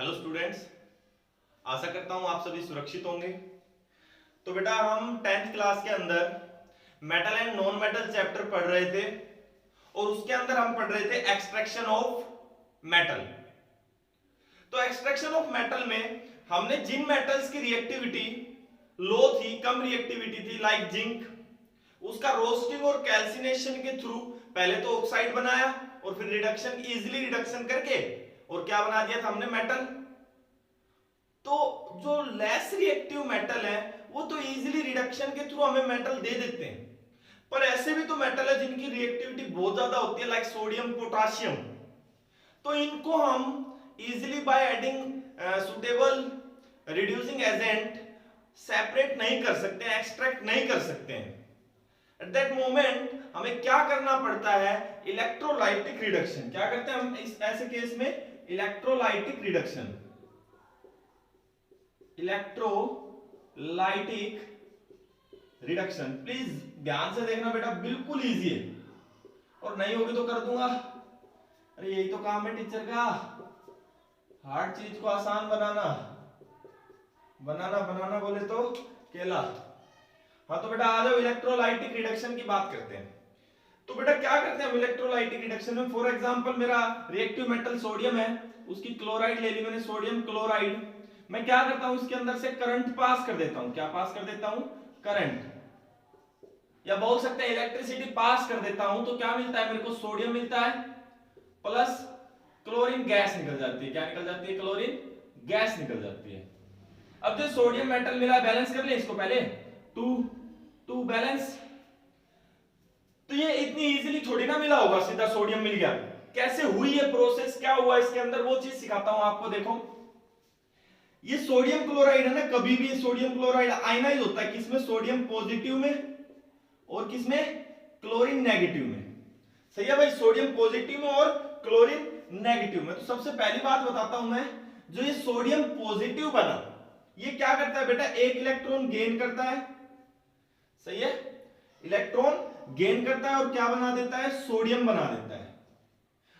Hello students, आशा करता हूं आप सभी सुरक्षित होंगे। तो बेटा हम 10th क्लास के अंदर metal and non metal chapter पढ़ रहे थे और उसके अंदर हम पढ़ रहे थे एक्सट्रैक्शन ऑफ मेटल। तो एक्सट्रैक्शन ऑफ मेटल में हमने जिन मेटल्स की रिएक्टिविटी लो थी, कम रिएक्टिविटी थी, लाइक जिंक, उसका रोस्टिंग और कैल्सिनेशन के थ्रू पहले तो ऑक्साइड बनाया और फिर रिडक्शन, इजीली रिडक्शन करके और क्या बना दिया था हमने, मेटल। तो जो लेस रिएक्टिव मेटल है वो तो इजीली रिडक्शन के थ्रू हमें मेटल दे देते हैं, पर ऐसे भी तो मेटल है जिनकी रिएक्टिविटी बहुत ज्यादा होती है, लाइक सोडियम, पोटाशियम। तो इनको हम easily by adding suitable reducing agent separate नहीं कर सकते हैं, एक्सट्रैक्ट नहीं कर सकते हैं। एट दैट मोमेंट हमें क्या करना पड़ता है, इलेक्ट्रोलाइटिक रिडक्शन। क्या करते हैं हम इस ऐसे केस में, electrolytic reduction. Electrolytic reduction, please ध्यान से देखना बेटा, बिल्कुल इजी है और नहीं होगी तो कर दूंगा। अरे यही तो काम है टीचर का, हार्ड चीज को आसान बनाना। बनाना बोले तो केला। हाँ तो बेटा आ जाओ, इलेक्ट्रोलाइटिक रिडक्शन की बात करते हैं। तो बेटा क्या करते हैं हम इलेक्ट्रोलाइटिक रिडक्शन में, फॉर एग्जांपल मेरा रिएक्टिव मेटल सोडियम है, उसकी क्लोराइड ले ली मैंने, सोडियम क्लोराइड। मैं क्या करता हूं, इसके अंदर से करंट पास कर देता हूं। क्या पास कर देता हूं, करंट, या बोल सकते हैं इलेक्ट्रिसिटी पास कर देता हूं। तो क्या मिलता है मेरे को, सोडियम मिलता है प्लस क्लोरीन गैस निकल जाती है। क्या निकल जाती है, क्लोरीन गैस निकल जाती है। अब जो सोडियम मेटल मिला, बैलेंस कर ले इसको पहले, 2 बैलेंस। तो ये इतनी इजीली थोड़ी ना मिला होगा, सीधा सोडियम मिल गया। कैसे हुई ये प्रोसेस, क्या हुआ इसके अंदर, वो चीज सिखाता हूं आपको। देखो ये सोडियम क्लोराइड है ना, कभी भी सोडियम क्लोराइड आयनाइज होता है, किसमें, सोडियम पॉजिटिव में और किसमें, क्लोरीन नेगेटिव में। सही है भाई, सोडियम पॉजिटिव में और क्लोरीन नेगेटिव में। तो सबसे पहली बात बताता हूं मैं, जो ये सोडियम पॉजिटिव बना, ये क्या करता है बेटा, एक इलेक्ट्रॉन गेन करता है। सही है, इलेक्ट्रॉन गेन करता है और क्या बना देता है, सोडियम बना देता है।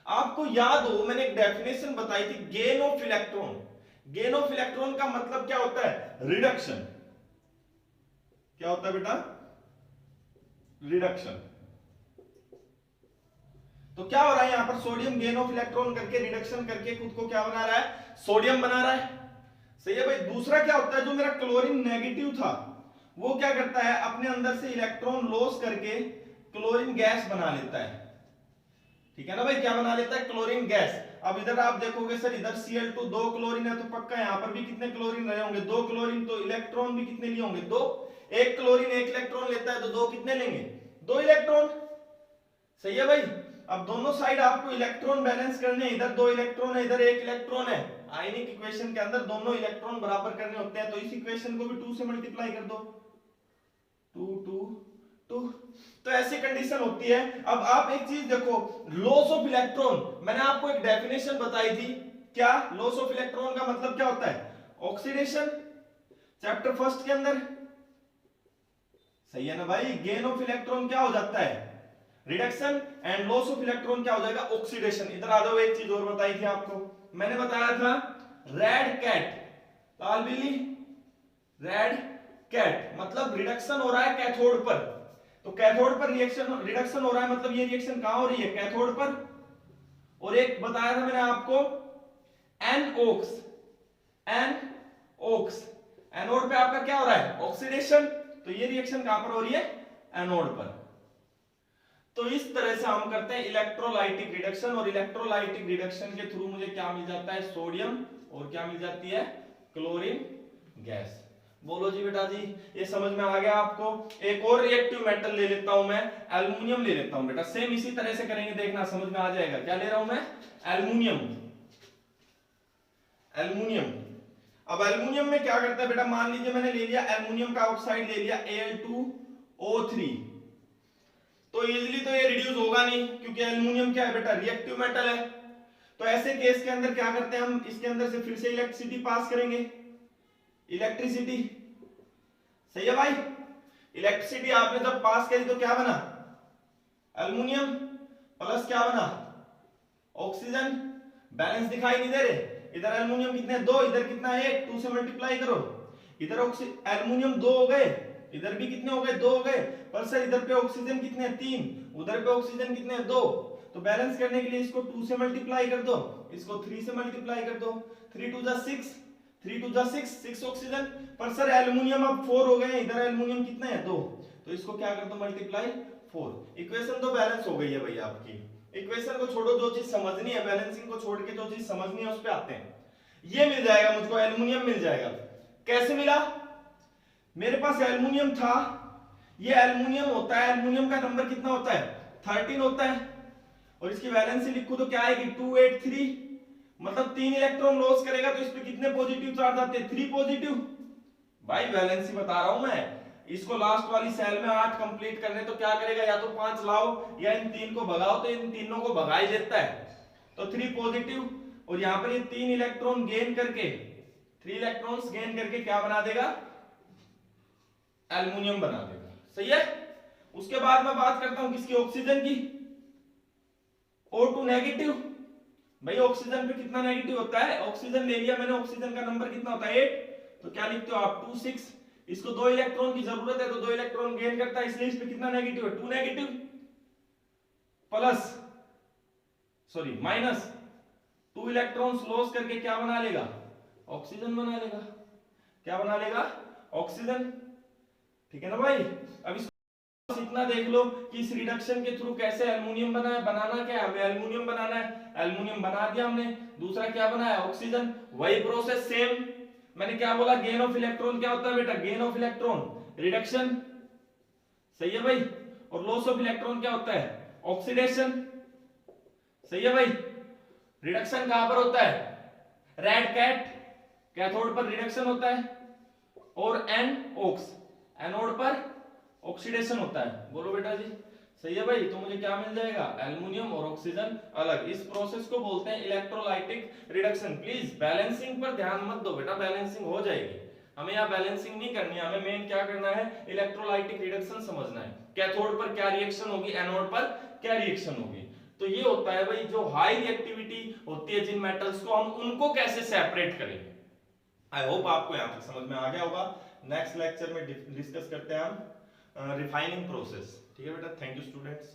आपको याद हो मैंने एक डेफिनेशन बताई थी, gain of electron. Gain of electron का मतलब क्या होता है, रिडक्शन। क्या होता है बेटा, रिडक्शन। तो क्या हो रहा है यहां पर, सोडियम गेन ऑफ इलेक्ट्रॉन करके, रिडक्शन करके खुद को क्या बना रहा है, सोडियम बना रहा है। सही है भाई। दूसरा क्या होता है, जो मेरा क्लोरीन नेगेटिव था वो क्या करता है, अपने अंदर से इलेक्ट्रॉन लॉस करके क्लोरीन गैस बना लेता है। ठीक है ना भाई, क्या बना लेता है, क्लोरीन गैस। अब इधर आप देखोगे सर, इधर Cl2 2 क्लोरीन है, तो पक्का यहां पर भी कितने क्लोरीन रहे होंगे, 2 क्लोरीन। तो इलेक्ट्रॉन भी कितने लिए होंगे, 2। एक क्लोरीन 1 इलेक्ट्रॉन लेता है तो 2 कितने लेंगे, 2 इलेक्ट्रॉन। सही है भाई। अब दोनों साइड आपको इलेक्ट्रॉन बैलेंस करने, इधर 2 इलेक्ट्रॉन है, इधर 1 इलेक्ट्रॉन है। आयनिक इक्वेशन के अंदर दोनों इलेक्ट्रॉन बराबर करने होते हैं, तो इस इक्वेशन को भी 2 से मल्टीप्लाई कर दो, 2 2 2। तो ऐसी कंडीशन होती है। अब आप एक चीज देखो, लॉस ऑफ इलेक्ट्रॉन, मैंने आपको एक डेफिनेशन बताई थी। क्या, लॉस ऑफ इलेक्ट्रॉन का मतलब क्या होता है, ऑक्सीडेशन, चैप्टर फर्स्ट के अंदर। सही है ना भाई। गेन ऑफ इलेक्ट्रॉन क्या हो जाता है, reduction, and loss of electron क्या हो जाएगा, ऑक्सीडेशन। इधर आ जाओ, एक चीज और बताई थी आपको, मैंने बताया था रेड कैट, लाल बिल्ली, रेड कैट, मतलब रिडक्शन हो रहा है कैथोड पर। तो कैथोड पर रिएक्शन, रिडक्शन हो रहा है, मतलब ये रिएक्शन कहां हो रही है, कैथोड पर। और एक बताया था मैंने आपको एनओक्स, एनओक्स, एनोड पे आपका क्या हो रहा है, ऑक्सीडेशन। तो ये रिएक्शन कहां पर हो रही है, एनोड पर। तो इस तरह से हम करते हैं इलेक्ट्रोलाइटिक रिडक्शन, और इलेक्ट्रोलाइटिक रिडक्शन के थ्रू मुझे क्या मिल जाता है, सोडियम, और क्या मिल जाती है, क्लोरीन गैस। बोलो जी बेटा जी, ये समझ में आ गया आपको। एक और रिएक्टिव मेटल ले लेता हूं मैं, एल्युमिनियम ले लेता हूं बेटा, सेम इसी तरह से करेंगे, देखना समझ में आ जाएगा। क्या ले रहा हूं मैं, एल्युमिनियम। एल्युमिनियम, अब एल्युमिनियम में क्या करता है बेटा, मान लीजिए मैंने ले लिया एल्युमिनियम का ऑक्साइड, ले लिया Al2O3। तो इजीली तो ये रिड्यूस होगा नहीं, क्योंकि एल्युमिनियम क्या है बेटा, रिएक्टिव मेटल है। तो ऐसे केस के अंदर क्या करते हैं हम, इसके अंदर से फिर से इलेक्ट्रिसिटी पास करेंगे, इलेक्ट्रिसिटी। सही है भाई। इलेक्ट्रिसिटी आपने जब पास करी तो क्या बना, एल्युमिनियम प्लस क्या बना, ऑक्सीजन। बैलेंस दिखाई नहीं दे रहे, इधर एल्युमिनियम कितने 2, इधर कितना 1, 2 से मल्टीप्लाई करो। इधर एल्युमिनियम 2 हो गए, इधर भी कितने हो गए 2 हो गए। पर सर इधर पे ऑक्सीजन कितने 3, उधर पे ऑक्सीजन कितने 2, तो बैलेंस करने के लिए इसको 2 से मल्टीप्लाई कर दो, इसको 3 से मल्टीप्लाई कर दो। 3 2 जा 6, 3 2 जा 6 ऑक्सीजन। पर सर एल्युमिनियम अब 4 हो गए, इधर एल्युमिनियम कितने हैं 2, तो इसको क्या कर दो मल्टीप्लाई 4। इक्वेशन तो बैलेंस हो गई है भैया आपकी। इक्वेशन को छोड़ो, जो चीज समझनी है बैलेंसिंग को छोड़ के जो चीज समझनी है उस पे आते हैं। ये मिल जाएगा मुझको, एल्युमिनियम मिल जाएगा। कैसे मिला? मेरे पास एल्युमिनियम था, ये एल्युमिनियम होता है, एल्युमिनियम का नंबर कितना होता है 13 होता है, और इसकी वैलेंसी लिखो तो क्या आएगी 283, मतलब 3 इलेक्ट्रॉन लॉस करेगा तो इस पे कितने पॉजिटिव चार्ज आते हैं 3 पॉजिटिव। भाई वैलेंसी बता रहा हूं मैं। इसको लास्ट वाली सेल में 8 कंप्लीट करने तो क्या करेगा, या तो 5 लाओ या इन 3 को भगाओ, तो इन तीनों को भगा ही देता है, तो 3 पॉजिटिव। और यहां पर ये 3 इलेक्ट्रॉन गेन करके, 3 इलेक्ट्रॉन्स गेन करके क्या बना देगा, एल्युमिनियम बना देगा। सही है। उसके बाद मैं बात करता हूं किसकी, ऑक्सीजन की। O2 negative. भाई ऑक्सीजन पे कितना नेगेटिव होता है, ऑक्सीजन ले लिया मैंने, ऑक्सीजन का नंबर कितना होता है 8, तो क्या लिखते हो आप 2 6। इसको 2 इलेक्ट्रॉन की जरूरत है तो 2 इलेक्ट्रॉन गेन करता है, इसलिए इस पे कितना नेगेटिव है 2 negative, plus sorry minus 2 electrons loss करके क्या बना लेगा, ऑक्सीजन बना लेगा। क्या बना लेगा, ऑक्सीजन। ठीक है ना भाई। अब इसको इतना देख लो कि इस रिडक्शन के थ्रू कैसे एल्युमिनियम बना है, बनाना क्या है हमें, एल्युमिनियम बनाना है, एल्युमिनियम बना दिया हमने। दूसरा क्या बनाया, ऑक्सीजन। वही प्रोसेस सेम। मैंने क्या बोला, गेन ऑफ इलेक्ट्रॉन क्या होता है बेटा, गेन ऑफ इलेक्ट्रॉन रिडक्शन। सही है भाई। और लॉस ऑफ इलेक्ट्रॉन क्या होता है, ऑक्सीडेशन। सही है भाई। रिडक्शन कहां पर होता है, रेड कैट कैथोड पर रिडक्शन होता है, और एनऑक्स एनोड पर ऑक्सीडेशन होता है। बोलो बेटा जी। सही है भाई। तो मुझे क्या मिल जाएगा, एल्युमिनियम और ऑक्सीजन अलग। इस प्रोसेस को बोलते हैं इलेक्ट्रोलाइटिक रिडक्शन। प्लीज बैलेंसिंग पर ध्यान मत दो बेटा, बैलेंसिंग हो जाएगी, हमें यहाँ बैलेंसिंग नहीं करनी है, हमें मेन क्या करना है, इलेक्ट्रोलाइटिक रिडक्शन समझना है। कैथोड पर क्या रिएक्शन होगी, एनोड पर क्या रिएक्शन होगी। तो ये होता है भाई जो हाई रिएक्टिविटी होती है जिन मेटल्स को, हम उनको कैसे सेपरेट करेंगे। आई होप आपको यहां तक समझ में आ गया होगा। नेक्स्ट लेक्चर में डिस्कस करते हैं हम रिफाइनिंग प्रोसेस। ठीक है बेटा, थैंक यू स्टूडेंट्स।